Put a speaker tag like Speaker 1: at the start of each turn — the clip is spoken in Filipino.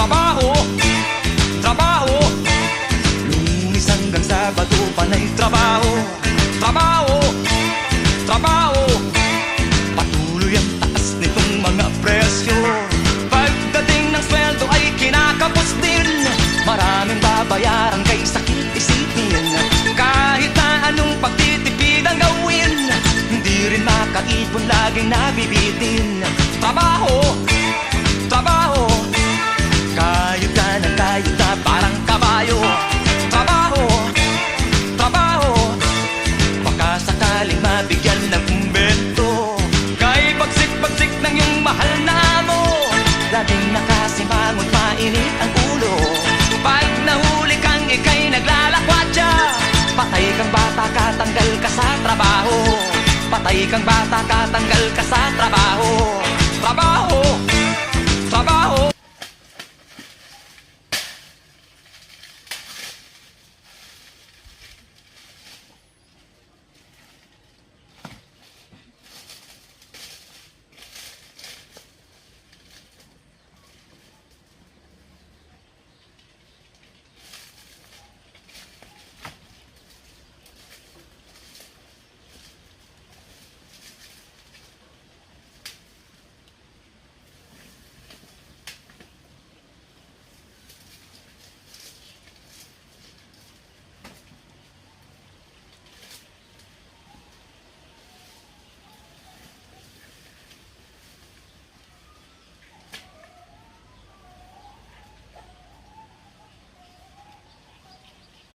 Speaker 1: trabaho, trabaho. Lunes hanggang Sabado, panay trabaho, trabaho, trabaho. Patuloy ang taas nitong mga presyo. Pagdating ng sweldo ay kinakapos din. Maraming babayaran kay sakit isipin. Kahit na anong pagtitipid ang gawin, hindi rin makaipon, laging nabibitin. Trabaho, trabaho. Kayod ka ng kayod na parang kabayo. Trabaho, trabaho. Baka sakaling mabigyan ng kumbento. Kay bagsik-bagsik ng iyong mahal na amo, laging nakasimangon, mainit ang ulo. Pag nahuli kang ika'y naglalakwatsa, patay kang bata ka, tanggal ka sa trabaho. Patay kang bata ka, tanggal ka sa trabaho. Trabaho,